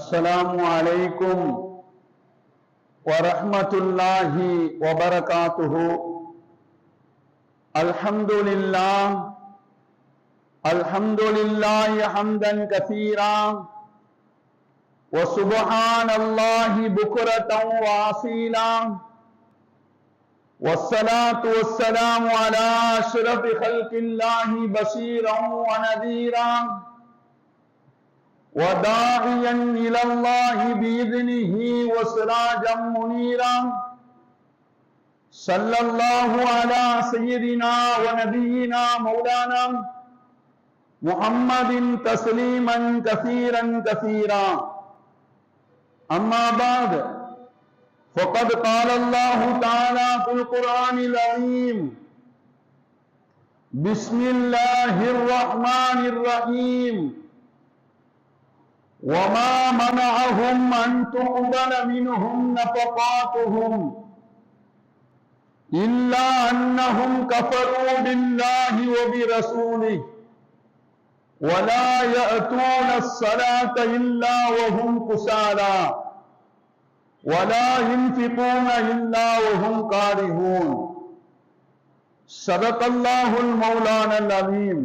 السلام عليكم ورحمة الله وبركاته. الحمد لله حمدا كثيرا وسبحان الله بكرة وأصيلا والصلاة والسلام على أشرف خلق الله بشيرا ونذيرا وداعيا إلى الله بإذنه وسراجا منيرا. صلى الله على سيدنا ونبينا مولانا محمد تسليما كثيرا كثيرا. أما بعد، فقد قال الله تعالى في القرآن العظيم: بسم الله الرحمن الرحيم. وما منعهم أن تقبل منهم نفقاتهم إلا أنهم كفروا بالله وبرسوله ولا يأتون الصلاة إلا وهم كسالى ولا ينفقون إلا وهم كارهون. صدق الله المولانا العظيم.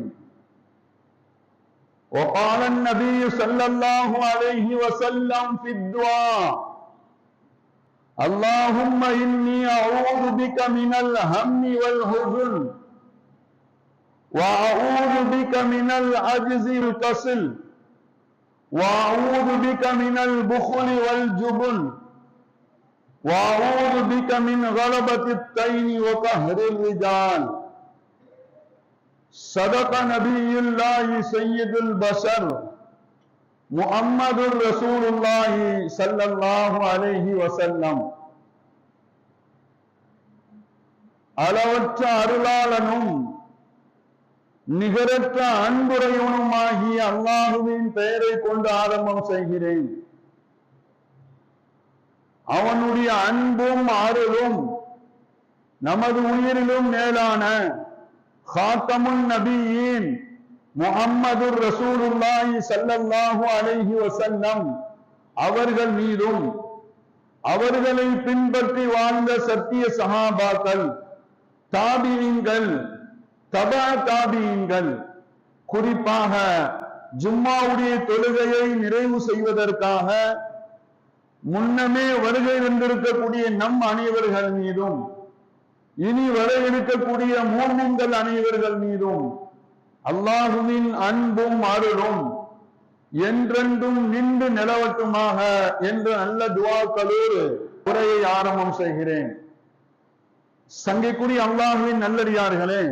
وقال النبي صلى الله عليه وسلم في الدعاء: اللهم إني أعوذ بك من الهم والحزن وأعوذ بك من العجز والكسل وأعوذ بك من البخل والجبن وأعوذ بك من غلبة الدين وقهر الرجال. صدق نبي الله سيد البشر محمد رسول الله صلى الله عليه وسلم. அளவற்ற அருளாளனும் நிகரற்ற அன்புடையவனுமாகிய அல்லாஹுவின் பெயரை கொண்டு ஆரம்பம் செய்கிறேன். அவனுடைய அன்பும் அருளும் நமது உயிரிலும் மேலான காத்தமுன் நபியின் முஹம்மதுர் ரசூலுல்லாஹி ஸல்லல்லாஹு அலைஹி வஸல்லம் அவர்கள் மீதும் அவர்களை பின்பற்றி வாழ்ந்த சத்திய சஹாபாக்கள், தாபிஈன்கள், தபா தாபிஈன்கள், குறிப்பாக ஜும்மாவுடைய தொழுகையை நிறைவு செய்வதற்காக முன்னமே வருகை வந்திருக்கக்கூடிய நம் அனைவர்கள் மீதும் இனி வர இருக்கக்கூடிய மூமின்கள் அனைவர்கள் மீதும் அல்லாஹுவின் அன்பும் அருளும் என்றென்றும் நின்று நிலவட்டுமாக என்ற நல்ல துஆக்களோடு உரையை ஆரம்பம் செய்கிறேன். சங்கைக்குரிய அல்லாஹுவின் நல்லடியார்களே,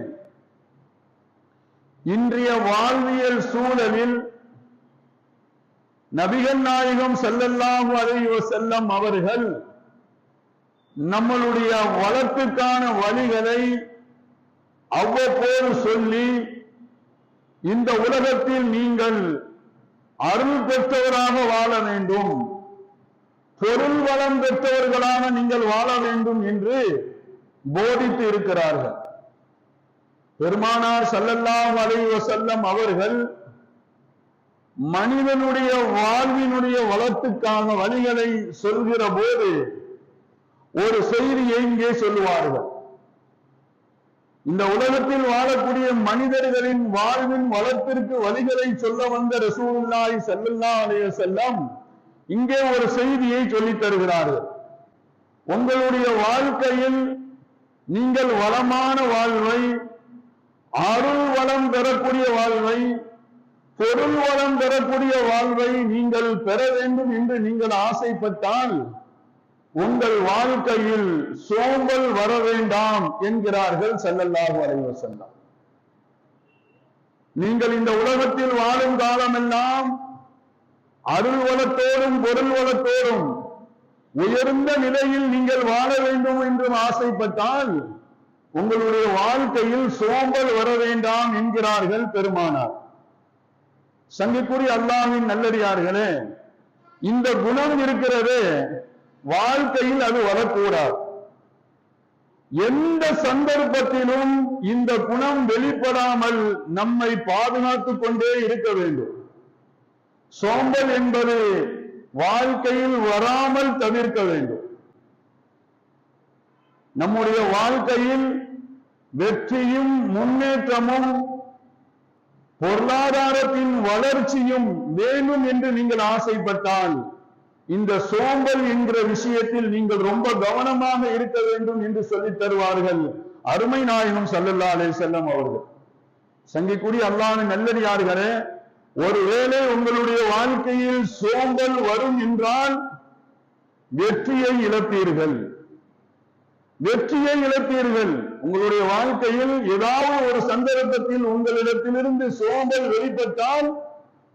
இன்றைய வாழ்வியல் சூழலில் நபிகள் நாயகம் ஸல்லல்லாஹு அலைஹி வஸல்லம் அவர்கள் நம்மளுடைய வளர்ப்புக்கான வழிகளை அவ்வப்போது சொல்லி, இந்த உலகத்தில் நீங்கள் அருள் பெற்றவராக வாழ வேண்டும், பொருள் வளம் பெற்றவர்களாக நீங்கள் வாழ வேண்டும் என்று போதித்து இருக்கிறார்கள். பெருமானார் ஸல்லல்லாஹு அலைஹி வஸல்லம் அவர்கள் மனிதனுடைய வாழ்வினுடைய வளர்ப்புக்கான வழிகளை சொல்கிற போது ஒரு செய்தியை இங்கே சொல்லுவார்கள். இந்த உலகத்தில் வாழக்கூடிய மனிதர்களின் வாழ்வின் வளர்ப்பிற்கு வழிகளை சொல்ல வந்த ரசூலுல்லாஹி ஸல்லல்லாஹு அலைஹி வஸல்லம் இங்கே ஒரு செய்தியை சொல்லித் தருகிறார்கள். உங்களுடைய வாழ்க்கையில் நீங்கள் வளமான வாழ்வை, அருள் வளம் பெறக்கூடிய வாழ்வை, பொருள் வளம் பெறக்கூடிய வாழ்வை நீங்கள் பெற வேண்டும் என்று நீங்கள் ஆசைப்பட்டால் உங்கள் வாழ்க்கையில் சோம்பல் வர வேண்டாம் என்கிறார்கள் ஸல்லல்லாஹு அலைஹி வஸல்லம். நீங்கள் இந்த உலகத்தில் வாழும் காலமெல்லாம் அருள் வளத்தோடும் பொருள் வளத்தோடும் உயர்ந்த நிலையில் நீங்கள் வாழ வேண்டும் என்று ஆசைப்பட்டால் உங்களுடைய வாழ்க்கையில் சோம்பல் வர வேண்டாம் என்கிறார்கள் பெருமானார். சங்கைக்குரிய அல்லாஹ்வின் நல்லடியார்களே, இந்த குணம் இருக்கிறது, வாழ்க்கையில் அது வரக்கூடாது. எந்த சந்தர்ப்பத்திலும் இந்த குணம் வெளிப்படாமல் நம்மை பாதுகாத்துக் கொண்டே இருக்க வேண்டும். சோம்பல் என்பது வாழ்க்கையில் வராமல் தவிர்க்க வேண்டும். நம்முடைய வாழ்க்கையில் வெற்றியும் முன்னேற்றமும் பொருளாதாரத்தின் வளர்ச்சியும் வேண்டும் என்று நீங்கள் ஆசைப்பட்டால் இந்த சோம்பல் என்கிற விஷயத்தில் நீங்கள் ரொம்ப கவனமாக இருக்க வேண்டும் என்று சொல்லித் தருவார்கள் அருமை நாயகம் ஸல்லல்லாஹு அலைஹி வஸல்லம் அவர்கள். சங்கைக்குரிய அல்லாஹ்வின் நல்லடியார்களே, ஒருவேளை உங்களுடைய வாழ்க்கையில் சோம்பல் வரும் என்றால் வெற்றியை இழப்பீர்கள். வெற்றியை இழப்பீர்கள். உங்களுடைய வாழ்க்கையில் ஏதாவது ஒரு சந்தர்ப்பத்தில் உங்களிடத்திலிருந்து சோம்பல் வெளிப்பட்டால்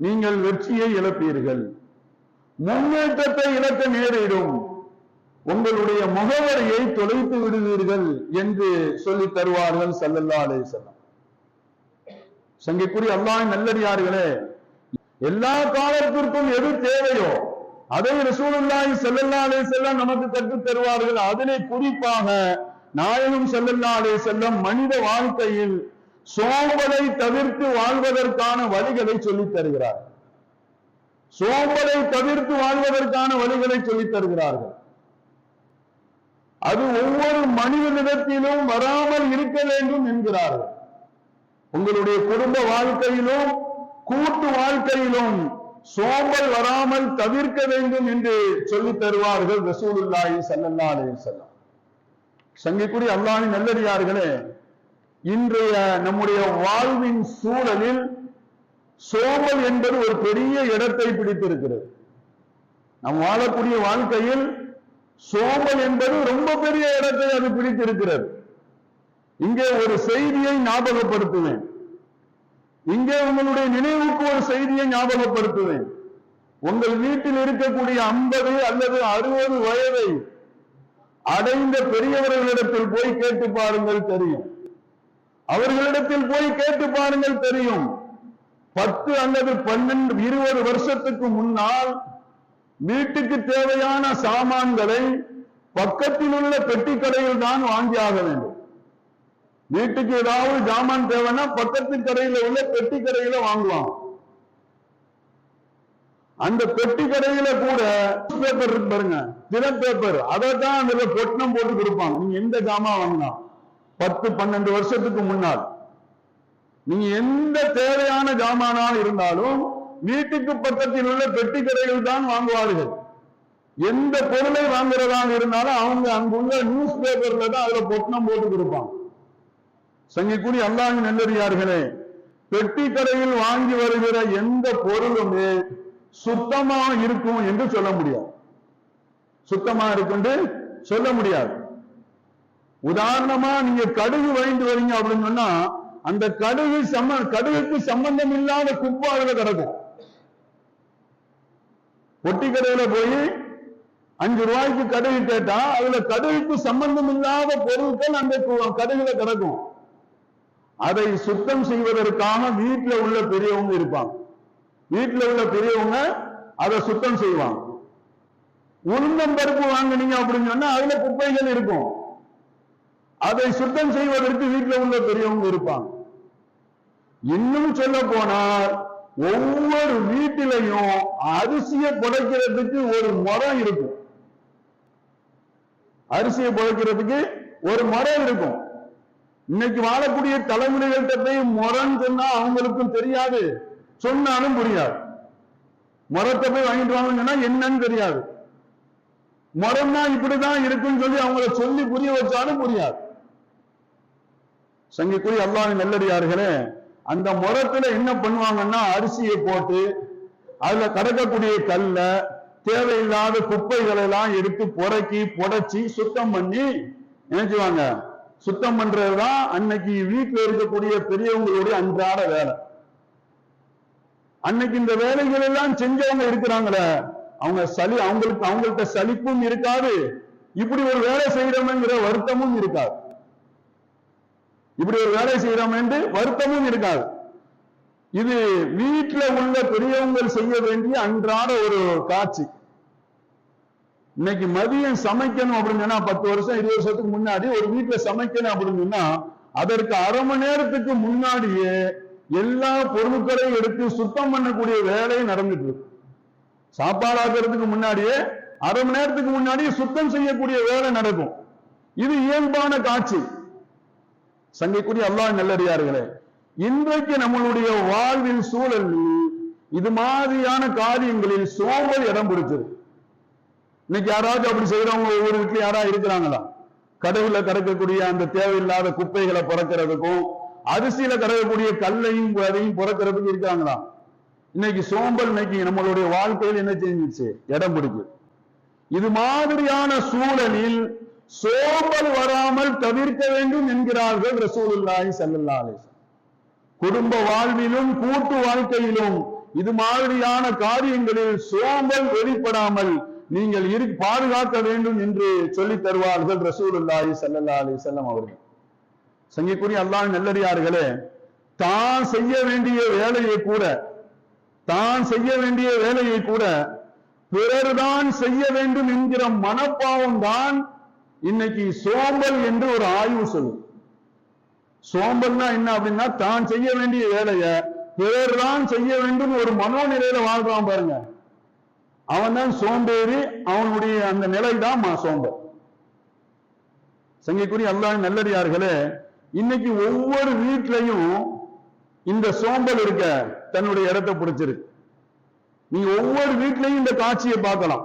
நீங்கள் வெற்றியை இழப்பீர்கள், முன்னேற்றத்தை இழக்க நேரிடும், உங்களுடைய முகவரியை தொலைத்து விடுவீர்கள் என்று சொல்லித் தருவார்கள் ஸல்லல்லாஹு அலைஹி வஸல்லம். சங்கைக்குரிய அல்லாஹ்வின் நல்லடியார்களே, எல்லா காலத்திற்கும் எது தேவையோ அதை ரசூலுல்லாஹி ஸல்லல்லாஹு அலைஹி வஸல்லம் நமக்கு கற்றுத் தருவார்கள். அதிலே குறிப்பாக நாயகம் ஸல்லல்லாஹு அலைஹி வஸல்லம் மனித வாழ்க்கையில் சோம்பலை தவிர்த்து வாழ்வதற்கான வழிகளை சொல்லித் தருகிறார்கள். சோம்பலை தவிர்த்து வாழ்வதற்கான வழிகளை சொல்லித் தருகிறார்கள். அது ஒவ்வொரு மனிதனிடத்திலும் வராமல் இருக்க வேண்டும் என்கிறார்கள். உங்களுடைய குடும்ப வாழ்க்கையிலும் கூட்டு வாழ்க்கையிலும் சோம்பல் வராமல் தவிர்க்க வேண்டும் என்று சொல்லித் தருவார்கள் ரசூலுல்லாஹி ஸல்லல்லாஹு அலைஹி வஸல்லம். சங்கைக்குரிய அல்லாஹ்வின் நல்லடியார்களே, இன்றைய நம்முடைய வாழ்வின் சூழலில் சோம்பல் என்பது ஒரு பெரிய இடத்தை பிடித்திருக்கிறது. நாம் வாழக்கூடிய வாழ்க்கையில் சோம்பல் என்பது ரொம்ப பெரிய இடத்தை அது பிடித்திருக்கிறது. இங்கே ஒரு செய்தியை ஞாபகப்படுத்துவேன். இங்கே உங்களுடைய நினைவுக்கு ஒரு செய்தியை ஞாபகப்படுத்துவேன். உங்கள் வீட்டில் இருக்கக்கூடிய 50 அல்லது 60 வயதை அடைந்த பெரியவர்களிடத்தில் போய் கேட்டு பாருங்கள் தெரியும். அவர்களிடத்தில் போய் கேட்டு பாருங்கள் தெரியும். 10 அல்லது 12 20 வருஷத்துக்கு முன்னால் வீட்டுக்கு தேவையான சாமான்களை பக்கத்தில் உள்ள பெட்டி கடையில் தான் வாங்கி ஆக வேண்டும். வீட்டுக்கு ஏதாவது ஜாமான் தேவைன்னா பக்கத்து கடையில உள்ள பெட்டி கடையில வாங்குவாங்க. அந்த பெட்டி கடையில கூட பேப்பர் இருக்கு பாருங்க, தின பேப்பர், அதை தான் அதுல பொட்டணம் போட்டு கொடுப்பாங்க. நீங்க எந்த ஜாமான் வாங்கினா 10-12 வருஷத்துக்கு முன்னால் நீங்க எந்த தேவையான ஜாமானால் இருந்தாலும் வீட்டுக்கு பக்கத்தில் உள்ள பெட்டி கடையில் தான் வாங்குவார்கள். எந்த பொருளை வாங்குறதாக இருந்தாலும் அவங்க அங்குள்ள நியூஸ் பேப்பர்ல தான் அதுல பொட்டணம் போட்டு கொடுப்பாங்க. சங்கைக்குரிய அல்லாஹ்வின் நல்லடியார்களே, பெட்டி கடையில் வாங்கி வருகிற எந்த பொருளுமே சுத்தமா இருக்கும் என்று சொல்ல முடியாது. சுத்தமா இருக்குன்னு சொல்ல முடியாது. உதாரணமா நீங்க கடுகு வாங்கிட்டு வரீங்க அப்படின்னு சொன்னா அந்த கடுகுக்கு சம்பந்தம் இல்லாத குப்பை அதுல கிடக்கும். பொட்டி கடையில போய் 5 ரூபாய்க்கு கடுகு கேட்டா அதுல கடுகுக்கு சம்பந்தம் இல்லாத பொருட்கள் அந்த கடுகுல கிடக்கும். அதை சுத்தம் செய்வதற்காக வீட்டுல உள்ள பெரியவங்க இருப்பாங்க. வீட்டுல உள்ள பெரியவங்க அதை சுத்தம் செய்வாங்க. உளுந்தம்பருப்பு வாங்கினீங்க அப்படின்னு சொன்னா அதுல குப்பைகள் இருக்கும். அதை சுத்தம் செய்வதற்கு வீட்டுல உள்ள பெரியவங்க இருப்பாங்க. இன்னும் சொல்ல போனால் ஒவ்வொரு வீட்டிலையும் அரிசியை புடைக்கிறதுக்கு ஒரு முறை இருக்கும். அரிசியை புடைக்கிறதுக்கு ஒரு முறை இருக்கும். இன்னைக்கு வாழக்கூடிய தலைமுறைகள்கிட்ட போய் முறைன்னு சொன்னா அவங்களுக்கும் தெரியாது, சொன்னாலும் புரியாது. முறத்தை போய் வாங்கிட்டு வாங்கன்னு சொன்னா என்னன்னு தெரியாது. முறைன்னா இப்படிதான் இருக்குன்னு சொல்லி அவங்கள சொல்லி புரிய வச்சாலும் புரியாது. சங்கைக்குரிய அல்லாஹ்வின் நல்லடியார்களே, அந்த முறத்துல என்ன பண்ணுவாங்கன்னா அரிசியை போட்டு அதுல கடக்கக்கூடிய கல்ல தேவையில்லாத குப்பைகளை எல்லாம் எடுத்து புடைச்சி சுத்தம் பண்ணி நினைச்சுவாங்க. சுத்தம் பண்றதுதான் அன்னைக்கு வீட்டுல இருக்கக்கூடிய பெரியவங்களுடைய அன்றாட வேலை. அன்னைக்கு இந்த வேலைகள் எல்லாம் செஞ்சவங்க இருக்கிறாங்களே, அவங்கள்ட்ட சலிப்பும் இருக்காது, இப்படி ஒரு வேலை செய்யறோம்ங்கிற வருத்தமும் இருக்காது. இப்படி ஒரு வேலை செய்யறோம் என்று வருத்தமும் இருக்காது. இது வீட்டுல உள்ள பெரியவங்க செய்ய வேண்டிய அன்றாட ஒரு காட்சி. இன்னைக்கு மதியம் சமைக்கணும் அப்படின்னு சொன்னா 10 வருஷம் 20 வருஷத்துக்கு முன்னாடி ஒரு வீட்டுல சமைக்கணும் அப்படின்னு சொன்னா அதற்கு அரை மணி நேரத்துக்கு முன்னாடியே எல்லா பொருட்களையும் எடுத்து சுத்தம் பண்ணக்கூடிய வேலையும் நடந்துட்டு இருக்கு. சாப்பாடு ஆக்குறதுக்கு முன்னாடியே அரை மணி நேரத்துக்கு முன்னாடியே சுத்தம் செய்யக்கூடிய வேலை நடக்கும். இது இயல்பான காட்சி. சங்கைக்குரிய அல்லாஹ் நல்லடியார்களே, இன்றைக்கு நம்மளுடைய வாழ்வில் சூழலில் இது மாதிரியான காரியங்களில் சோம்பல் இடம் பிடிச்சது. இன்னைக்கு யாராவது அப்படி செய்யறவங்க ஒவ்வொரு வீட்டுல யாராவது இருக்கிறாங்களா? கடவுள கறக்கக்கூடிய அந்த தேவையில்லாத குப்பைகளை புறக்கிறதுக்கும் அரிசியில கறக்கக்கூடிய கல்லையும் அதையும் புறக்கிறதுக்கு இருக்காங்களா? இன்னைக்கு சோம்பல் இன்னைக்கு நம்மளுடைய வாழ்க்கையில் என்ன செஞ்சிச்சு? இடம் பிடிக்குது. இது மாதிரியான சூழலில் சோம்பல் வராமல் தவிர்க்க வேண்டும் என்கிறார்கள் ரசூலுல்லாஹி ஸல்லல்லாஹு அலைஹி வஸல்லம். குடும்ப வாழ்விலும் கூட்டு வாழ்க்கையிலும் இது மாதிரியான காரியங்களில் சோம்பல் வெளிப்படாமல் நீங்கள் பாதுகாக்க வேண்டும் என்று சொல்லி தருவார்கள் ரசூலுல்லாஹி ஸல்லல்லாஹு அலைஹி வஸல்லம் அவர்கள். சங்கைக்குரிய அல்லாஹ் நல்லடியார்களே, தான் செய்ய வேண்டிய வேலையை கூட பிறர்தான் செய்ய வேண்டும் என்கிற மனப்பாவம் தான் இன்னைக்கு சோம்பல் என்று ஒரு ஆய்வு சொல்லும். சோம்பல்னா என்ன அப்படின்னா, தான் செய்ய வேண்டிய வேலையை பிறர் தான் செய்ய வேண்டும் ஒரு மனோநிலையில வாழ்றான் பாருங்க, அவன் தான் சோம்பேறி. அவனுடைய அந்த நிலை தான் சோம்பல். சங்கைக்குரிய அல்லாஹ் நல்லடியார்களே, இன்னைக்கு ஒவ்வொரு வீட்லையும் இந்த சோம்பல் இருக்க தன்னுடைய இடத்தை பிடிச்சிருக்கு. நீங்க ஒவ்வொரு வீட்லையும் இந்த காட்சியை பார்க்கலாம்.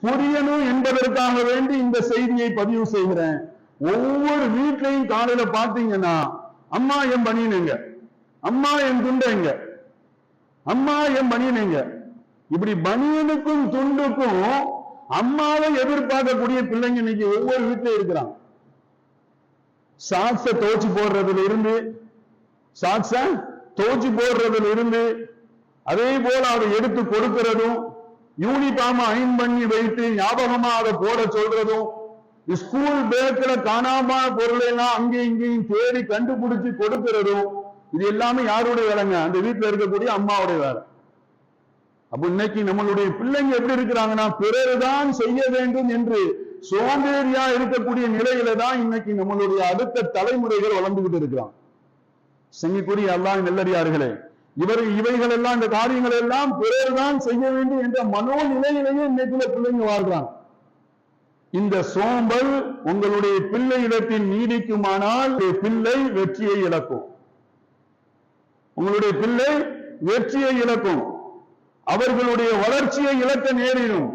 புரியணும் என்பதற்காக வேண்டி இந்த செய்தியை பதிவு செய்கிறேன். ஒவ்வொரு வீட்லையும் காலையில பார்த்தீங்கன்னா, அம்மா என் பனியனுங்க, அம்மா என் துண்டைங்க, அம்மா என் பனியனுங்க, இப்படி பனியனுக்கும் துண்டுக்கும் அம்மாவை எதிர்பார்க்கக்கூடிய பிள்ளைங்க இன்னைக்கு ஒவ்வொரு வீட்டிலும் இருக்கிறாங்க. சாக்ஸ துவச்சு போடுறதுல இருந்து அதே போல அதை எடுத்து கொடுக்கிறதும், யூனிஃபார்ம் அயன் பண்ணி வைத்து ஞாபகமா அதை போட சொல்றதும், ஸ்கூல் பேக்ல காணாம பொருளை எல்லாம் அங்கேயும் இங்கேயும் தேடி கண்டுபிடிச்சு கொடுக்கிறதும், இது எல்லாமே யாருடைய வேலைங்க? அந்த வீட்டுல இருக்கக்கூடிய அம்மாவுடைய வேலை. அப்ப இன்னைக்கு நம்மளுடைய பிள்ளைங்க எப்படி இருக்கிறாங்கன்னா, பிறர்தான் செய்ய வேண்டும் என்று சோம்பேறியா இருக்கக்கூடிய நிலையில தான் இன்னைக்கு நம்மளுடைய அடுத்த தலைமுறைகள் வளர்ந்துகிட்டு இருக்கிறான். சங்கைக்குரிய அல்லாஹ் நல்லடியார்களே, இவைகள் எல்லாம், இந்த காரியங்கள் எல்லாம் பிறர்தான் செய்ய வேண்டும் என்ற மனோநிலையிலேயே இன்னைக்குள்ள பிள்ளைங்க வாழ்றாங்க. இந்த சோம்பல் உங்களுடைய பிள்ளை இடத்தில் நீடிக்குமானால் பிள்ளை வெற்றியை இழக்கும். உங்களுடைய பிள்ளை வெற்றியை இழக்கும், அவர்களுடைய வளர்ச்சியை இழக்க நேரிடும்.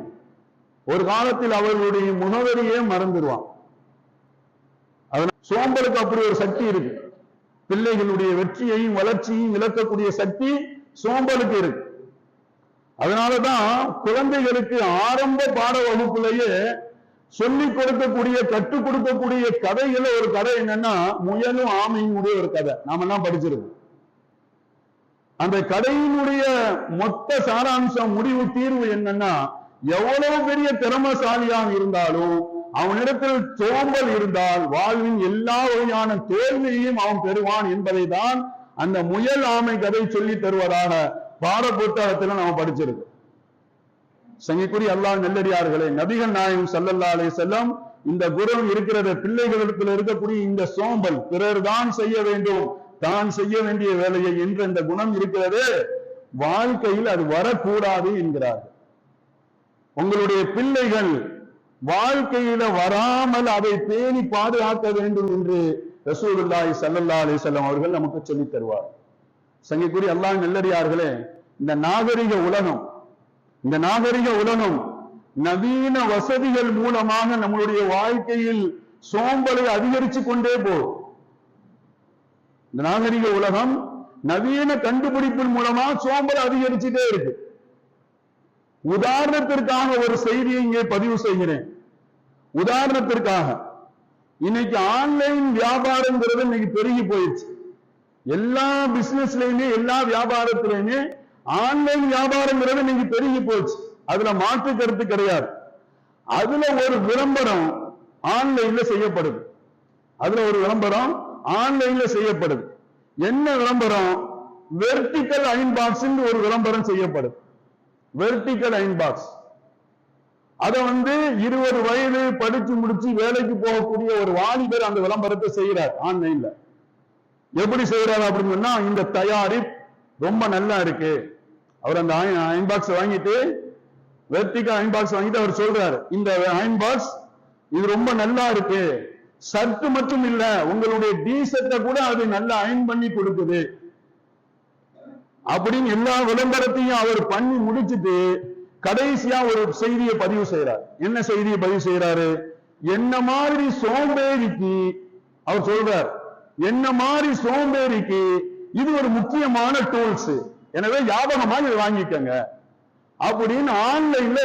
ஒரு காலத்தில் அவர்களுடைய முகவரியே மறந்துடுவான். அதனால சோம்பலுக்கு அப்படி ஒரு சக்தி இருக்கு. பிள்ளைகளுடைய வெற்றியையும் வளர்ச்சியையும் இழக்கக்கூடிய சக்தி சோம்பலுக்கு இருக்கு. அதனாலதான் குழந்தைகளுக்கு ஆரம்ப பாட வகுப்புலேயே சொல்லிக் கொடுக்கக்கூடிய, கற்றுக் கொடுக்கக்கூடிய கதைகள் ஒரு கதை என்னன்னா, முயலும் ஆமையும் உடைய ஒரு கதை நாம எல்லாம் படிச்சிருக்கோம். அந்த கதையினுடைய மொத்த சாராம்சம், முடிவு, தீர்வு என்னன்னா, எவ்வளவு பெரிய திறமசாலியாக இருந்தாலும் அவனிடத்தில் சோம்பல் இருந்தால் வாழ்வின் எல்லா வகையான தோல்வியையும் அவன் பெறுவான் என்பதை தான் அந்த முயல் ஆமை கதை சொல்லி தருவதாக பாட புத்தகத்தில் நாம படிச்சிருக்கோம். சங்கைக்குரிய அல்லாஹ் நல்லடியார்களே, நபிகள் நாயகம் ஸல்லல்லாஹு அலைஹி வஸல்லம் இந்த குணம் இருக்கிறது. பிள்ளைகளிடத்தில் இருக்கக்கூடிய இந்த சோம்பல், பிறர் தான் செய்ய வேண்டும், தான் செய்ய வேண்டிய வேலையை என்ற இந்த குணம் இருக்கிறது, வாழ்க்கையில் அது வரக்கூடாது என்கிறார்கள். உங்களுடைய பிள்ளைகள் வாழ்க்கையில வராமல் அதை பேணி பாதுகாக்க வேண்டும் என்று ரசூலுல்லாஹி ஸல்லல்லாஹு அலைஹி வஸல்லம் அவர்கள் நமக்கு சொல்லித் தருவார். சங்கைக்குரிய அல்லாஹ் நல்லடியார்களே, இந்த நாகரிக உலகம் நவீன வசதிகள் மூலமாக நம்மளுடைய வாழ்க்கையில் சோம்பலை அதிகரிச்சு கொண்டே போகும். இந்த நாகரிக உலகம் நவீன கண்டுபிடிப்பின் மூலமா சோம்பல் அதிகரிச்சுட்டே இருக்கு. உதாரணத்திற்காக ஒரு செய்தியை இங்கே பதிவு செய்கிறேன். உதாரணத்திற்காக, இன்னைக்கு ஆன்லைன் வியாபாரங்கிறது இன்னைக்கு பெருகி போயிடுச்சு. எல்லா பிசினஸ்லயுமே, எல்லா வியாபாரத்திலையுமே ஆன்லைன் வியாபாரங்கிறது இன்னைக்கு பெருகி போச்சு. அதுல மாற்று கருத்து கிடையாது. அதுல ஒரு விளம்பரம் ஆன்லைன்ல செய்யப்படுது. என்ன விளம்பரம்? வெர்டிகல் அயன் பாக்ஸ் ஒரு விளம்பரம் செய்யப்படுது. வெர்டிகல் அயன் பாக்ஸ், அதை 20 வயது படிச்சு முடிச்சு வேலைக்கு போகக்கூடிய ஒரு வாலிபர் அந்த விளம்பரத்தை செய்யறார் ஆன்லைன்ல. எப்படி செய்யறாரு அப்படின்னு சொன்னா, இந்த தயாரிப்பு ரொம்ப நல்லா இருக்கு. அவர் அந்த அயன் பாக்ஸ் வாங்கிட்டு வெர்டிகல் அயன் பாக்ஸ் வாங்கிட்டு அவர் சொல்றாரு, இந்த அயன் பாக்ஸ் இது ரொம்ப நல்லா இருக்கு, சர்ட் மட்டும் இல்ல உங்களுடைய டீசர்ட்டை கூட அது நல்லா அயன் பண்ணி கொடுக்குது அப்படின்னு எல்லா விளம்பரத்தையும் அவர் பண்ணி முடிச்சுட்டு கடைசியா ஒரு செய்தியை பதிவு செய்யறார். என்ன செய்தியை பதிவு செய்யறாரு? என்ன மாதிரி சோம்பேறிக்கு, அவர் சொல்றார், என்ன மாதிரி சோம்பேறிக்கு இது ஒரு முக்கியமான டூல்ஸ், எனவே ஞாபகமா இதை வாங்கிக்கங்க அப்படின்னு ஆன்லைன்ல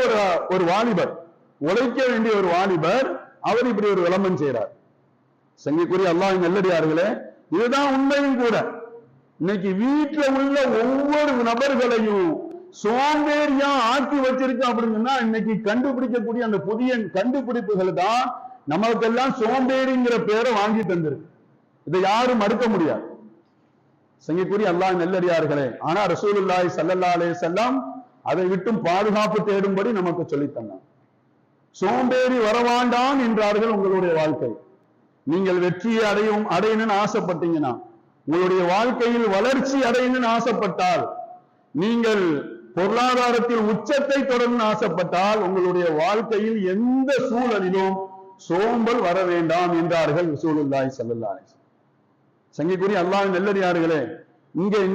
ஒரு வாலிபர், உழைக்க வேண்டிய ஒரு வாலிபர், அவர் இப்படி ஒரு விளம்பரம் செய்யறார். சங்கைக்குரிய அல்லாஹ்வின் நல்லடியார்களே, இதுதான் உண்மையும் கூட. இன்னைக்கு வீட்டுல உள்ள ஒவ்வொரு நபர்களையும் சோம்பேறியா ஆக்கி வச்சிருக்கு அப்படின்னா இன்னைக்கு கண்டுபிடிக்கக்கூடிய அந்த புதிய கண்டுபிடிப்புகள் தான் நமக்கெல்லாம் சோம்பேறிங்கிற பேரை வாங்கி தந்திருக்கு. இதை யாரும் மறுக்க முடியாது. சங்கைக்குரிய அல்லாஹ்வின் நல்லடியார்களே, ஆனா ரசூலுல்லாஹி ஸல்லல்லாஹு அலைஹி வஸல்லம் அதை விட்டும் பாதுகாப்பு தேடும்படி நமக்கு சொல்லித் தந்தார். சோம்பேறி வரவாண்டாம் என்றார்கள். உங்களுடைய வாழ்க்கை நீங்கள் வெற்றியை அடையணும்னு ஆசைப்பட்டீங்கன்னா, உங்களுடைய வாழ்க்கையில் வளர்ச்சி அடையணும்னு ஆசைப்பட்டால், நீங்கள் பொருளாதாரத்தில் உச்சத்தை தொடர்ந்து ஆசைப்பட்டால், உங்களுடைய வாழ்க்கையில் எந்த சூழலிலும் சோம்பல் வர வேண்டாம் என்றார்கள் ரசூலுல்லாஹி ஸல்லல்லாஹு அலைஹி வஸல்லம். சங்கைக்குரிய அல்லாஹ்வின் நல்லடியார்களே,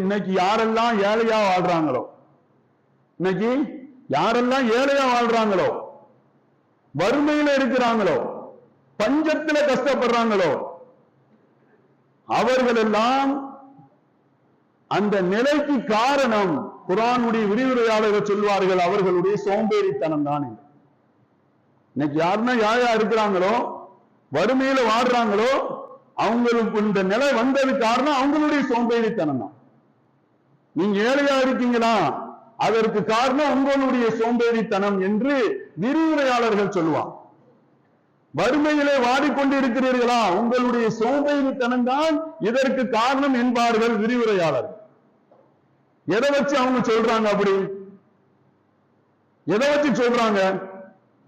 இன்னைக்கு யாரெல்லாம் ஏழையா வாழ்றாங்களோ, இன்னைக்கு யாரெல்லாம் ஏழையா வாழ்றாங்களோ, வறுமையில இருக்கிறாங்களோ, பஞ்சத்துல கஷ்டப்படுறாங்களோ, அவர்கள் எல்லாம் அந்த நிலைக்கு காரணம் குர்ஆனுடைய விரிவுரையாளர்கள் சொல்வார்கள், அவர்களுடைய சோம்பேறித்தனம் தான். இன்னைக்கு யாருன்னா யாரா இருக்கிறாங்களோ, வறுமையில வாழ்றாங்களோ, அவங்களுக்கு இந்த நிலை வந்தது காரணம் அவங்களுடைய சோம்பேறித்தனம் தான். நீங்க ஏழையா இருக்கீங்களா, அதற்கு காரணம் உங்களுடைய சோம்பேறித்தனம் என்று விரிவுரையாளர்கள் சொல்லுவாங்க. வறுமையிலே வாடிக்கொண்டு இருக்கிறீர்களா, உங்களுடைய சோம்பேறித்தனம் தான் இதற்கு காரணம் என்பார்கள் விரிவுரையாளர். எதை வச்சு அவங்க சொல்றாங்க? அப்படி எதை வச்சு சொல்றாங்க?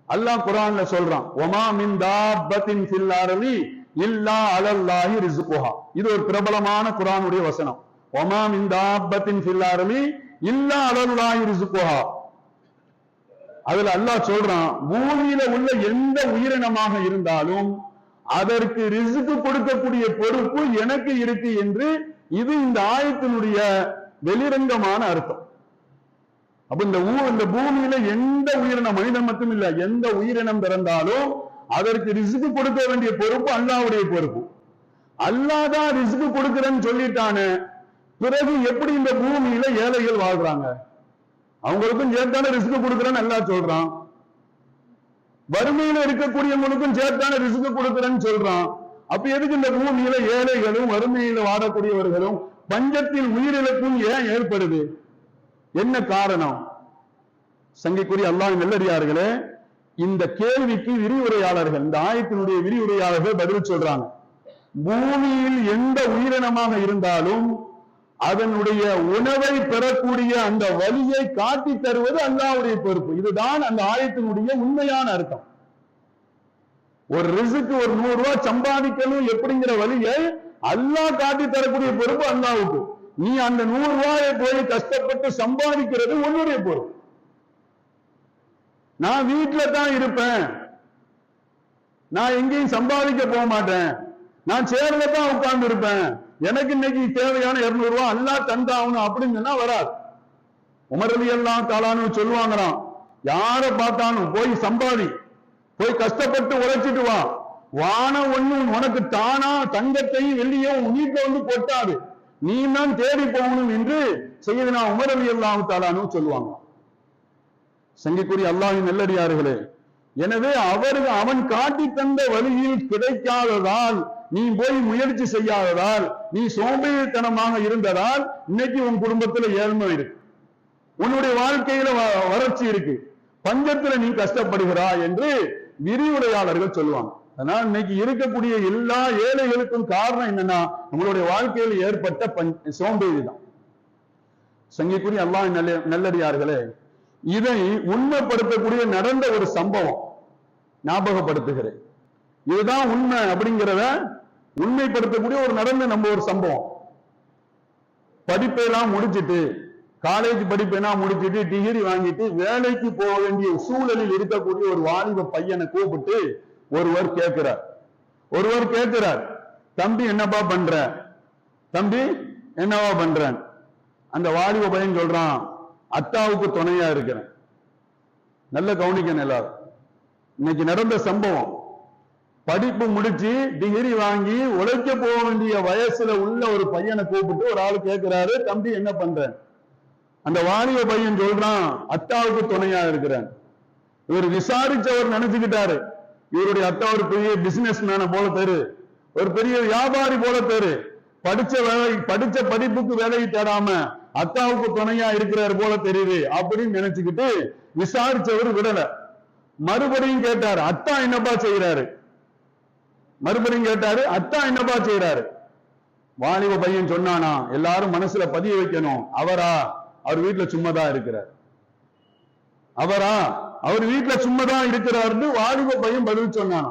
அல்லாஹ் குர்ஆன்ல சொல்றான், வமா மின் தாப்பத்தின் ஃபில் அர்லி இல்லா அலல்லாஹி ரிஸ்குஹா. இது ஒரு பிரபலமான குர்ஆனுடைய வசனம். வமா மின் தாப்பத்தின் ஃபில் அர்லி இல்லா அலல்லாஹி ரிஸ்குஹா. அதுல அல்லாஹ் சொல்றான், பூமியில உள்ள எந்த உயிரினமாக இருந்தாலும் அதற்கு ரிஸ்க் கொடுக்கக்கூடிய பொறுப்பு எனக்கு இருக்கு என்று இது இந்த ஆயத்தினுடைய வெளிரங்கமான அர்த்தம். அப்ப இந்த பூமியில எந்த உயிரினம், மனிதன் மட்டும் இல்ல, எந்த உயிரினம் பிறந்தாலும் அதற்கு ரிஸ்க் கொடுக்க வேண்டிய பொறுப்பு அல்லாஹ்வுடைய பொறுப்பு. அல்லாஹ் தான் ரிஸ்க் கொடுக்கிறேன்னு சொல்லிட்டானே, பிறகு எப்படி இந்த பூமியில ஏழைகள் வாழ்றாங்க? அவங்களுக்கும் சேர்த்தான ரிஸ்க் கொடுக்கிறேன்னு அல்லாஹ் சொல்றான். வறுமையில இருக்கக்கூடியவங்களுக்கும் சேர்த்தான ரிஸ்க் கொடுக்கிறேன்னு சொல்றான். அப்ப எதுக்கு இந்த பூமியில ஏழைகளும் வறுமையில வாடக்கூடியவர்களும் பஞ்சத்தில் உயிரிழப்பும் ஏன் ஏற்படுது? என்ன காரணம்? சங்கைக்குரிய அல்லாஹ்வின் நல்லடியார்களே, இந்த கேள்விக்கு விரிவுரையாளர்கள், இந்த ஆயத்தினுடைய விரிவுரையாளர்கள் பதில் சொல்றாங்க. பூமியில் எந்த உயிரினமாக இருந்தாலும் அதனுடைய உணவை பெறக்கூடிய அந்த வழியை காட்டி தருவது அல்லாஹ்வுடைய பொறுப்பு. இதுதான் அந்த ஆயத்தினுடைய உண்மையான அர்த்தம். ஒரு ரிஸ்க், ஒரு 100 ரூபாய் சம்பாதிக்கணும் எப்படிங்கிற வழியை அல்லாஹ் காட்டி தரக்கூடிய பொறுப்பு அல்லாஹ்வுக்கு. நீ அந்த 100 ரூபாயை போய் கஷ்டப்பட்டு சம்பாதிக்கிறது உன்னுடைய பொறுப்பு. நான் வீட்டுல தான் இருப்பேன், நான் எங்கேயும் சம்பாதிக்க போக மாட்டேன், நான் சேர்ல தான் உட்கார்ந்து இருப்பேன், எனக்கு இன்னைக்கு தேவையான 200 ரூபாய் அல்லாஹ் தந்தாகணும் அப்படின்னு சொன்னா வராது. உமர் ரலியல்லாஹு தஆலான்னு சொல்லுவாங்களாம், யார பார்த்தாலும் போய் சம்பாதி, போய் கஷ்டப்பட்டு உழைச்சிட்டு வா, வானம் ஒண்ணும் உனக்கு தானா தங்கத்தையும் வெள்ளியும் வீட்டுல வந்து கொட்டாது, நீ தான் தேடி போகணும் என்று சய்யிதுனா உமர் ரலியல்லாஹு தஆலான்னு சொல்லுவாங்க. சங்கைக்குரிய அல்லாஹ்வின் நல்லடியார்களே, எனவே அவன் காட்டி தந்த வழியில் கிடைக்காததால், நீ போய் முயற்சி செய்யாததால், நீ சோம்பேறித்தனமாக இருந்ததால் இன்னைக்கு உன் குடும்பத்துல ஏழ்மை இருக்கு, உன்னுடைய வாழ்க்கையில வறட்சி இருக்கு, பஞ்சத்துல நீ கஷ்டப்படுகிறாய் என்று விரிவுரையாளர்கள் சொல்லுவாங்க. அதனால இன்னைக்கு இருக்கக்கூடிய எல்லா ஏழைகளுக்கும் காரணம் என்னன்னா நம்மளுடைய வாழ்க்கையில் ஏற்பட்ட சோம்பேறி தான். சங்கைக்குரிய அல்லாஹ்வின் நல்லடியார்களே, இதை உண்மைப்படுத்தக்கூடிய நடந்த ஒரு சம்பவம் ஞாபகப்படுத்துகிறேன். இதுதான் உண்மை அப்படிங்கிறத உண்மைப்படுத்தக்கூடிய ஒரு நடந்த ஒரு சம்பவம். படிப்பெல்லாம் முடிச்சிட்டு காலேஜ் படிப்பெல்லாம் முடிச்சுட்டு டிகிரி வாங்கிட்டு வேலைக்கு போக வேண்டிய சூழலில் இருக்கக்கூடிய ஒரு வாலிப பையனை கூப்பிட்டு ஒருவர் கேட்கிறார், தம்பி என்னப்பா பண்ற, தம்பி என்னவா பண்றேன்? அந்த வாலிப பையன் சொல்றான், அத்தாவுக்கு துணையா இருக்கிறேன். நல்ல கவனிக்கணும் எல்லாரும். இன்னைக்கு நடந்த சம்பவம், படிப்பு முடிச்சு டிகிரி வாங்கி உழைக்க போக வேண்டிய வயசுல உள்ள ஒரு பையனை கூப்பிட்டு ஒரு ஆள் கேட்கிறாரு, தம்பி என்ன பண்ற? அந்த வாலிப பையன் சொல்றான், அத்தாவுக்கு துணையா இருக்கிறேன். இவர் விசாரிச்சவர் நினைச்சுக்கிட்டாரு, இவருடைய அத்தா ஒரு பெரிய பிசினஸ் மேன போல பேரு, ஒரு பெரிய வியாபாரி போல பேரு, படிச்ச படிப்புக்கு வேலையை தேடாம அத்தாவுக்கு துணையா இருக்கிறார் போல தெரியுது அப்படின்னு நினைச்சுக்கிட்டு விசாரிச்சவர் விடல. மறுபடியும் கேட்டாரு, அத்தா என்னப்பா செய்யறாரு? அத்தா என்னப்பா செய்யறாரு? வாலிப பையன் சொன்னானா, எல்லாரும் மனசுல பதிய வைக்கணும், அவர் வீட்டுல சும்மாதான் இருக்கிறார். அவர் வீட்டுல சும்மாதான் இருக்கிறார்னு வாலிப பையன் பதில் சொன்னானா.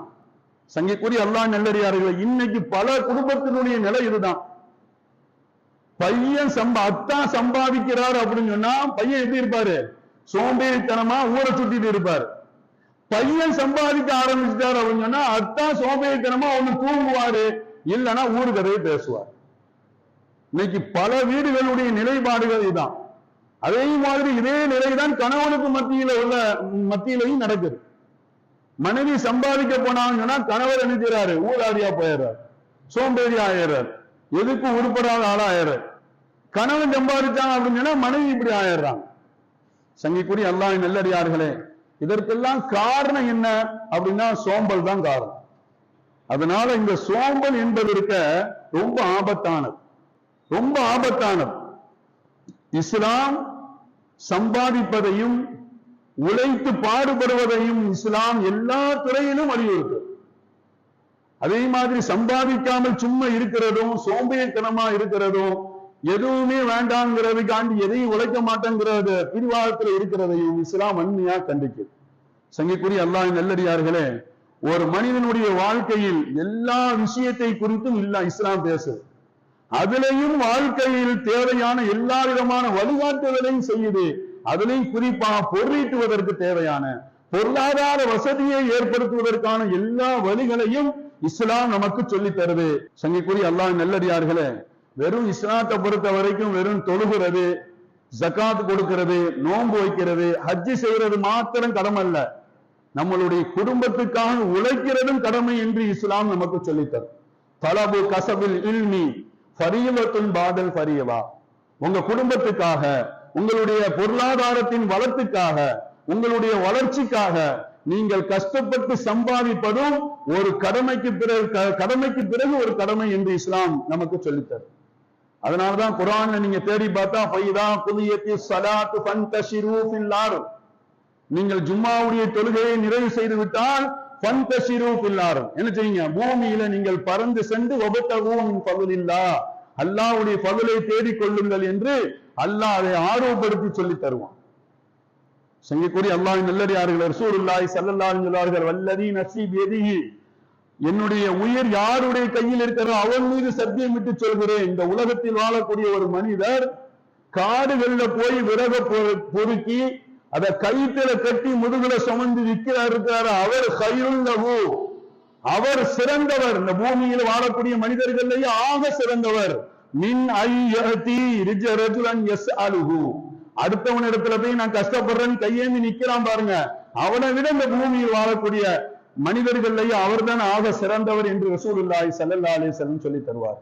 சங்கைக்குரிய அல்லாஹ் நல்லடியார்களே, இன்னைக்கு பல குடும்பத்தினுடைய நிலை இதுதான். பையன் அத்தா சம்பாதிக்கிறார் அப்படின்னு சொன்னா பையன் எப்படி இருப்பாரு? சோம்பேறித்தனமா ஊரை சுத்திட்டு இருப்பாரு. பையன் சம்பாதிக்க ஆரம்பிச்சிட்டாரு அப்படின்னு சொன்னா அத்தா சோம்பேறித்தனமா ஒண்ணு தூங்குவாரு, இல்லைன்னா ஊரு கதையை பேசுவார். இன்னைக்கு பல வீடுகளுடைய நிலைப்பாடுகள் இதுதான். அதே மாதிரி இதே நிலைதான் கணவனுக்கு மத்தியிலையும் நடக்குது. மனைவி சம்பாதிக்க போனான்னு சொன்னா கணவர் நினைக்கிறாரு, ஊராரியா போயிடுறாரு, சோம்பேறி ஆயிடுறாரு, எதுக்கும் உருப்படாத ஆளா ஆயிடுறாரு. கணவன் சம்பாதிச்சாங்க அப்படின்னு சொன்னா மனைவி இப்படி ஆயிடுறாங்க. சங்கைக்குரிய அல்லாஹ்வின் நல்லடியார்களே, இதற்கெல்லாம் காரணம் என்ன அப்படின்னா சோம்பல் தான் காரணம். அதனால இந்த சோம்பல் என்பது இருக்க ரொம்ப ஆபத்தானது. இஸ்லாம் சம்பாதிப்பதையும் உழைத்து பாடுபடுவதையும் இஸ்லாம் எல்லா துறையிலும் வலியுறுத்து. அதே மாதிரி சம்பாதிக்காமல் சும்மா இருக்கிறதும் சோம்பேறித்தனமா இருக்கிறதும் எதுவுமே வேண்டாங்கிறதுக்காண்டி எதையும் உழைக்க மாட்டேங்கிறது பிரிவாதத்தில் இருக்கிறதையும் இஸ்லாம் வன்மையா கண்டிக்குது. சங்கைக்குரிய அல்லாஹ்வின் நல்லடியார்களே, ஒரு மனிதனுடைய வாழ்க்கையில் எல்லா விஷயத்தை குறித்தும் இஸ்லாம் பேசுது. அதிலையும் வாழ்க்கையில் தேவையான எல்லா விதமான வழிகாட்டுதலையும் செய்யுது. அதிலையும் குறிப்பா பொருளீட்டுவதற்கு தேவையான பொருளாதார வசதியை ஏற்படுத்துவதற்கான எல்லா வழிகளையும் இஸ்லாம் நமக்கு சொல்லி தருது. சங்கைக்குரிய அல்லாஹ்வின் நல்லடியார்களே, வெறும் இஸ்லாத்தை பொறுத்த வரைக்கும் வெறும் தொழுகிறது, ஜகாத் கொடுக்கிறது, நோன்பு வைக்கிறது, ஹஜ்ஜி செய்யறது மாத்திரம் கடமை அல்ல, நம்மளுடைய குடும்பத்துக்காக உழைக்கிறதும் கடமை என்று இஸ்லாம் நமக்கு சொல்லித்தரும். தலபு கசபில் இல்மி ஃபரீவத்துன் பாதல் ஃபரீவா. உங்க குடும்பத்துக்காக, உங்களுடைய பொருளாதாரத்தின் வளத்துக்காக, உங்களுடைய வளர்ச்சிக்காக நீங்கள் கஷ்டப்பட்டு சம்பாதிப்பதும் ஒரு கடமைக்கு பிறகு ஒரு கடமை என்று இஸ்லாம் நமக்கு சொல்லித்தரும். அதனாலதான் குர்ஆன்ல நீங்க தேடி பார்த்தா ஃபைதா குதியத்தி ஸலாத்து ஃபன்தஷிரு ஃபில் அர்த், நீங்கள் ஜும்மாவுடைய தொழுகையை நிறைவு செய்து விட்டால் ஃபன்தஷிரு ஃபில் அர்த், என்ன செய்யுங்க, பூமியில நீங்கள் பறந்து சென்று வபதகு மின் ஃபضலில்லாஹ், அல்லாஹ்வுடைய ஃபضலை தேடிக் கொள்ளுங்கள் என்று அல்லாஹ் அதை ஆர்வப்படுத்தி சொல்லி தருவான். சங்கைக்குரிய அல்லாஹ்வின் நல்லடியார்களே, ரசூலுல்லாஹி ஸல்லல்லாஹு அலைஹி வஸல்லம் வல்லதி நஃப்ஸி பியதிஹி, என்னுடைய உயிர் யாருடைய கையில் இருக்கிறதோ அவன் மீது சத்தியம் விட்டு சொல்கிறேன், இந்த உலகத்தில் வாழக்கூடிய ஒரு மனிதர் காடுகள்ல போய் விறக பொறுக்கி அதை கயித்துல கட்டி முதுகுல சுமந்து இருக்கிறாரு, அவர் கையுள்ளவு, அவர் சிறந்தவர், இந்த பூமியில் வாழக்கூடிய மனிதர்கள்லேயே ஆக சிறந்தவர். மின் ஐயதி ரிஜரஜுலன் யஸ்அலுஹு, அடுத்தவன் இடத்துல போய் நான் கஷ்டப்படுறேன்னு கையேந்தி நிக்கிறான் பாருங்க, அவனை விட இந்த பூமியில் வாழக்கூடிய மனிதர்கள்லேயே அவர் தான் ஆக சிறந்தவர் என்று ரசூலுல்லாஹி ஸல்லல்லாஹு அலைஹி வஸல்லம் சொல்லி தருவார்.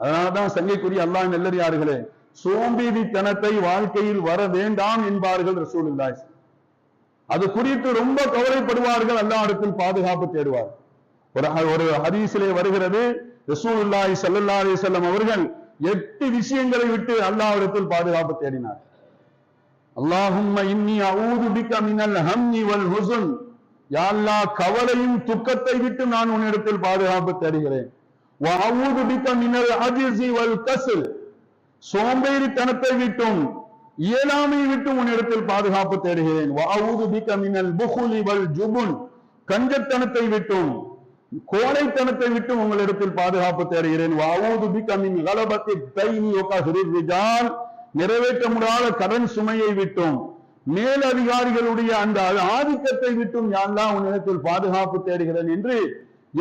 அதனாலதான் சங்கைக்குரிய அல்லாஹ்வின் நல்லடியார்களே, சோம்பேறித்தனத்தை வாழ்க்கையில் வர வேண்டாம் என்பார்கள் ரசூலுல்லாஹி. அது குறித்து ரொம்ப கவலைப்படுவார்கள், அல்லாஹ்விடத்தில் பாதுகாப்பு தேடுவார். ஒரு ஹதீஸிலே வருகிறது, ரசூலுல்லாஹி ஸல்லல்லாஹு அலைஹி வஸல்லம் அவர்கள் 8 விஷயங்களை விட்டு அல்லாஹ்விடத்தில் பாதுகாப்பு தேடினார். அல்லாஹும்ம இன்னி அஊது பிக மினல் ஹம்மி வல் ஹுஸ்ன், யா அல்லாஹ் கவலையும் துக்கத்தை விட்டு நான் உன்னிடத்தில் பாதுகாப்பு தேடுகிறேன். வ அஊது பிக மினல் அஜ்ஸி வல் கஸ்ல், சோம்பேறித்தனத்தை விட்டும் இயலாமை விட்டும் உன்னிடத்தில் பாதுகாப்பு தேடுகிறேன். வ அஊது பிக மினல் புக்லி வல் ஜுபுன், கஞ்சத்தனத்தை விட்டும் கோழைத்தனத்தை விட்டும் உங்களிடத்தில் பாதுகாப்பு தேடுகிறேன். வ அஊது பிக மின் கலபத்தி தைனி வ கஹ்ரி ரிஜால், நிறைவேற்ற முடியாத கடன் சுமையை விட்டும் மேல் அதிகாரிகளுடைய அந்த ஆதிக்கத்தை விட்டும் யாரெல்லாம் உன்னிடத்தில் பாதுகாப்பு தேடுகிறேன் என்று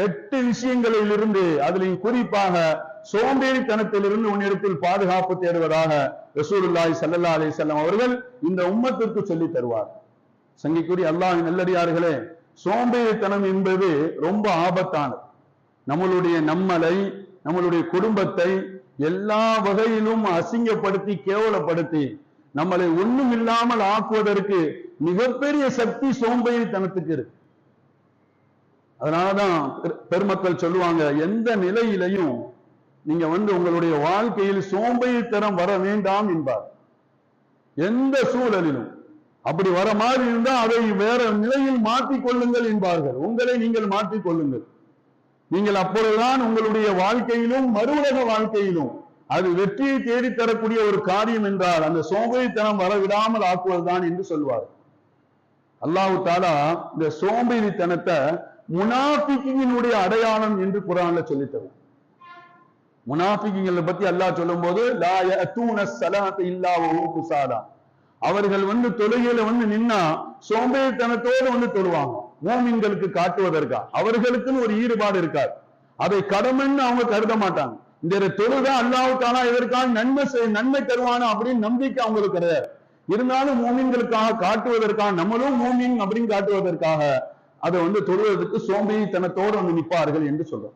8 விஷயங்களில் இருந்து அதில் குறிப்பாக சோம்பேறித்தனத்திலிருந்து உன்னிடத்தில் பாதுகாப்பு தேடுவதாக ரசூலுல்லாஹி ஸல்லல்லாஹு அலைஹி வஸல்லம் அவர்கள் இந்த உம்மத்திற்கு சொல்லி தருவார். சங்கைக்குரிய அல்லாஹ்வின் நல்லடியார்களே, சோம்பேறித்தனம் என்பது ரொம்ப ஆபத்தானது. நம்மளுடைய குடும்பத்தை எல்லா வகையிலும் அசிங்கப்படுத்தி கேவலப்படுத்தி நம்மளை ஒண்ணும் இல்லாமல் ஆக்குவதற்கு மிகப்பெரிய சக்தி சோம்பேறித்தனத்துக்கு இருக்கு. அதனாலதான் பெருமக்கள் சொல்லுவாங்க, எந்த நிலையிலையும் நீங்க உங்களுடைய வாழ்க்கையில் சோம்பேறித்தனம் வர வேண்டாம் என்பார். எந்த சூழலிலும் அப்படி வர மாதிரி இருந்தா அதை வேற நிலையில் மாற்றிக் கொள்ளுங்கள் என்பார்கள். உங்களை நீங்கள் மாற்றிக் கொள்ளுங்கள். நீங்கள் அப்பொழுதுதான் உங்களுடைய வாழ்க்கையிலும் மறுவுலக வாழ்க்கையிலும் அது வெற்றியை தேடித்தரக்கூடிய ஒரு காரியம் என்றால் அந்த சோம்பேறித்தனம் வரவிடாமல் ஆக்குவதுதான் என்று சொல்வார். அல்லாஹ் தஆலா இந்த சோம்பேறித்தனத்தை முனாஃபிகீனுடைய அடையாளம் என்று குர்ஆன்ல சொல்லித் தரும். முனாஃபிகீன்களை பத்தி அல்லாஹ் சொல்லும் போது லா யஅதூன ஸலாத இல்லா வஹும் குஸாலா, அவர்கள் தொழுகையில நின்னா சோம்பேறித்தனத்தோடு தொழுவாங்க. மூமின்களுக்கு காட்டுவதற்கா அவர்களுக்குன்னு ஒரு ஈடுபாடு இருக்காது. அதை கடமைன்னு அவங்க கருத மாட்டாங்க. இந்த தொழுகை அல்லாஹ் தஆலா இதற்கான நன்மை தருவானா அப்படின்னு நம்பிக்கை அவங்களுக்கு கிடையாது. இருந்தாலும் மூமின்களுக்காக காட்டுவதற்காக நம்மளும் மூமின் அப்படின்னு காட்டுவதற்காக அதை தொழுவதற்கு சோம்பேறித்தனத்தோடு நிற்பார்கள் என்று சொல்றோம்.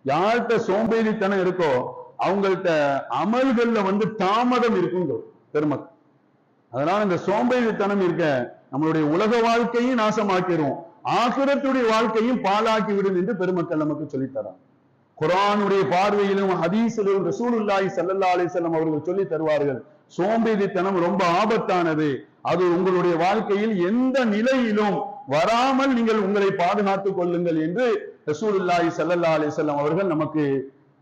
யார்கிட்ட சோம்பேறித்தனம் இருக்கோ அவங்கள்ட்ட அமல்கள்ல தாமதம் இருக்கும் பெருமக்கள். அதனால இந்த சோம்பேறித்தனம் இருக்க நம்மளுடைய உலக வாழ்க்கையும் நாசமாக்கிறோம், ஆகிரத்துடைய வாழ்க்கையும் பாழாக்கி விடும் என்று பெருமக்கள் நமக்கு சொல்லித்தராங்க. குர்ஆனுடைய பார்வையிலும் ஹதீஸிலும் ரசூலுல்லாஹி ஸல்லல்லாஹு அலைஹி வஸல்லம் அவர்கள் சொல்லி தருவார்கள், சோம்பேறித்தனம் ரொம்ப ஆபத்தானது. அது உங்களுடைய வாழ்க்கையில் எந்த நிலையிலும் வராமல் நீங்கள் உங்களை பாதுகாத்துக் கொள்ளுங்கள் என்று ரசூலுல்லாஹி ஸல்லல்லாஹு அலைஹி வஸல்லம் அவர்கள் நமக்கு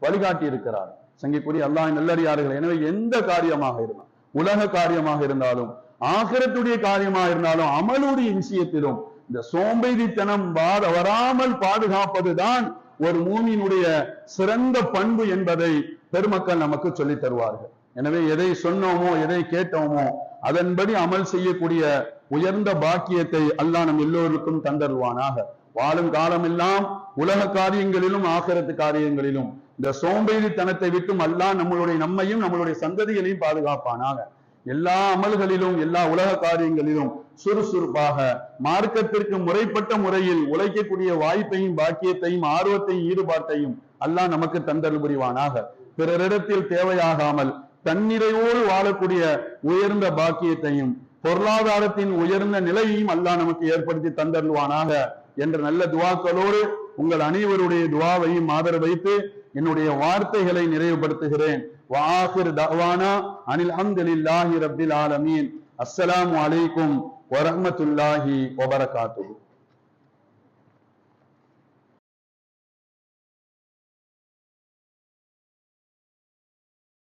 வழிகாட்டி இருக்கிறார். சங்கைக்குரிய அல்லாஹ்வின் நல்லடியார்கள், எனவே எந்த காரியமாக இருந்தாலும், உலக காரியமாக இருந்தாலும், ஆகிரத்துடைய காரியமாக இருந்தாலும், அமலுடைய விஷயத்திலும் இந்த சோம்பேறித்தனம் வராமல் பாதுகாப்பதுதான் ஒரு மூமினுடைய சிறந்த பண்பு என்பதை பெருமக்கள் நமக்கு சொல்லித் தருவார்கள். எனவே எதை சொன்னோமோ எதை கேட்டோமோ அதன்படி அமல் செய்யக்கூடிய உயர்ந்த பாக்கியத்தை அல்லாஹ் நம் எல்லோருக்கும் தந்தருவானாக. வாழும் காலமெல்லாம் உலக காரியங்களிலும் ஆகிரத்து காரியங்களிலும் இந்த சோம்பேறித்தனத்தை விட்டும் அல்லாஹ் நம்மையும் நம்மளுடைய சந்ததிகளையும் பாதுகாப்பானாக. எல்லா அமல்களிலும் எல்லா உலக காரியங்களிலும் சுறுசுறுப்பாக மார்க்கத்திற்கு முறைப்பட்ட முறையில் உழைக்கக்கூடிய வாய்ப்பையும் பாக்கியத்தையும் ஆர்வத்தையும் ஈடுபாட்டையும் அல்லாஹ் நமக்கு தந்தருள் புரிவானாக. பிறரிடத்தில் தேவையாகாமல் தன்னிறைவோடு வாழக்கூடிய உயர்ந்த பாக்கியத்தையும் பொருளாதாரத்தின் உயர்ந்த நிலையையும் அல்லாஹ் நமக்கு ஏற்படுத்தி தந்தருள்வானாக என்ற நல்ல துவாக்களோடு உங்கள் அனைவருடைய துவாவையும் ஆதரவு வைத்து என்னுடைய வார்த்தைகளை நிறைவுபடுத்துகிறேன். வஆகிர் தஅவானா அனில் ஹம்துலில்லாஹி ரப்பில் ஆலமீன். அஸ்ஸலாமு அலைக்கும் வரஹ்மத்துல்லாஹி வபரகாத்துஹு.